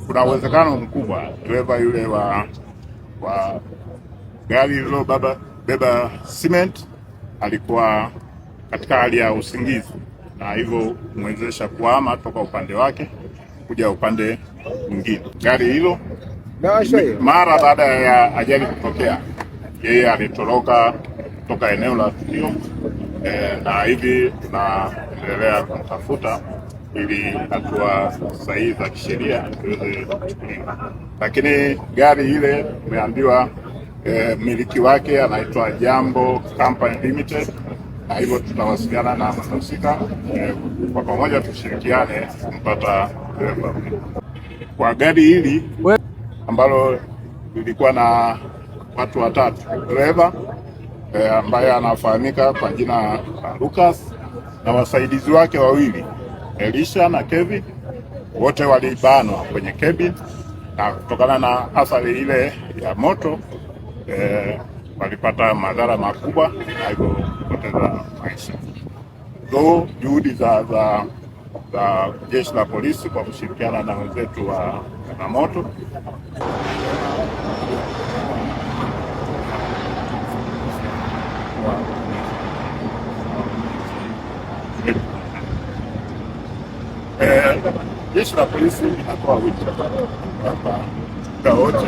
kuna uwezekano mkubwa dereva yule wa gari lililobeba cement alikuwa katika hali ya usingizi, na hivyo kumwezesha kuhama toka upande wake kuja upande mwingine. Gari hilo mara baada ya ajali kutokea, yeye alitoroka kutoka eneo la tukio, na hivi tunaendelea kumtafuta ili hatua sahihi za kisheria ziweze kuchukuliwa. Lakini gari ile tumeambiwa mmiliki wake anaitwa Jambo Company Limited, na hivyo tutawasiliana na mhusika kwa pamoja tushirikiane kumpata dereva. Kwa gari hili ambalo lilikuwa na watu watatu, dereva ambaye anafahamika kwa jina la Lucas na wasaidizi wake wawili Elisha na Kevin, wote walibanwa kwenye cabin, na kutokana na athari ile ya moto walipata madhara makubwa na hivyo kupoteza maisha. Juhudi za jeshi la polisi kwa kushirikiana na wenzetu wa zimamoto jeshi la polisi linatoa wito kwamba muda wote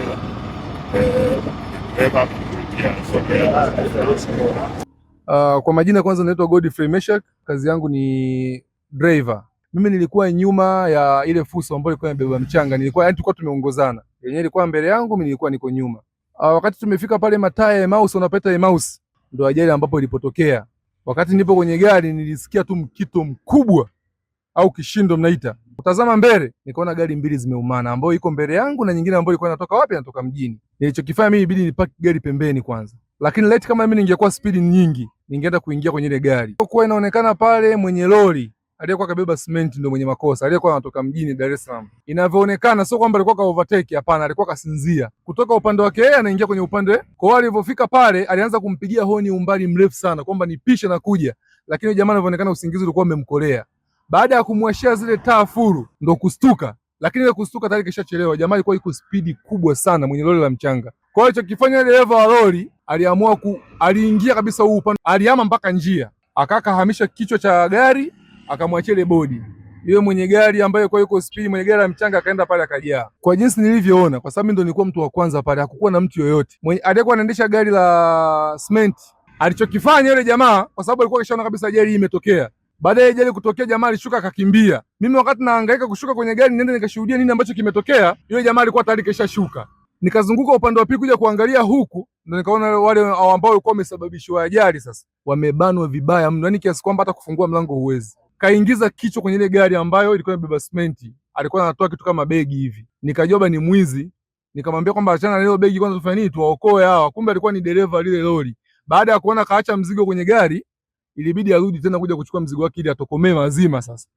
kwa majina kwanza naitwa Godfrey Meshak, kazi yangu ni driver. Mimi nilikuwa nyuma ya ile fuso ambayo ilikuwa imebeba mchanga, tulikuwa tumeongozana. Yenyewe ilikuwa mbele yangu, mimi nilikuwa niko nyuma. Wakati tumefika pale mataa ya Emmaus, unapita Emmaus, ndo ajali ambapo ilipotokea. Wakati nipo kwenye gari nilisikia tu mkito mkubwa au kishindo mnaita. Kutazama mbele nikaona gari mbili zimeumana, ambayo iko mbele yangu na nyingine ambayo ilikuwa inatoka wapi? Inatoka mjini. Nilichokifanya mimi ibidi nipaki gari pembeni kwanza. Lakini light kama mimi ningekuwa speed nyingi, ningeenda kuingia kwenye ile gari. Kwa inaonekana pale mwenye lori aliyekuwa kabeba cement ndio mwenye makosa, aliyekuwa anatoka mjini Dar es Salaam. Inavyoonekana sio kwamba alikuwa ka overtake, hapana, alikuwa kasinzia. Kutoka upande wake yeye anaingia kwenye upande. Kwa hiyo alivyofika pale alianza kumpigia honi umbali mrefu sana kwamba nipishe na kuja. Lakini jamaa anavyoonekana usingizi ulikuwa umemkolea. Baada ya kumwashia zile taa furu ndo kustuka, lakini ile kustuka tayari kishachelewa. Jamaa alikuwa yuko spidi kubwa sana mwenye lori la mchanga. Kwa hiyo chokifanya dereva wa lori aliamua aliingia kabisa huu upande, alihama mpaka njia, akakahamisha kichwa cha gari, akamwachia ile bodi. Yule mwenye gari ambaye kwa yuko spidi, mwenye gari la mchanga akaenda pale akajaa. Kwa jinsi nilivyoona, kwa sababu mimi ndo nilikuwa mtu wa kwanza pale, hakukuwa na mtu yoyote. Mwenye aliyekuwa anaendesha gari la cement, alichokifanya yule jamaa, kwa sababu alikuwa kishaona kabisa ajali imetokea. Baada ya ajali kutokea, jamaa alishuka akakimbia. Mimi wakati nahangaika kushuka kwenye gari niende nikashuhudia nini ambacho kimetokea, yule jamaa alikuwa tayari keshashuka. Nikazunguka upande wa pili kuja kuangalia huku, ndio nikaona wale ambao walikuwa wamesababishwa ajali sasa wamebanwa vibaya mno, yani kiasi kwamba hata kufungua mlango huwezi. Kaingiza kichwa kwenye ile gari ambayo ilikuwa imebeba simenti, alikuwa anatoa kitu kama begi hivi. Nikajua ni mwizi, nikamwambia kwamba achana na ile begi kwanza, tufanye nini tuwaokoe hawa. Kumbe alikuwa ni dereva lile lori. Baada ya kuona kaacha mzigo kwenye gari, ilibidi arudi tena kuja kuchukua mzigo wake ili atokomee mazima sasa.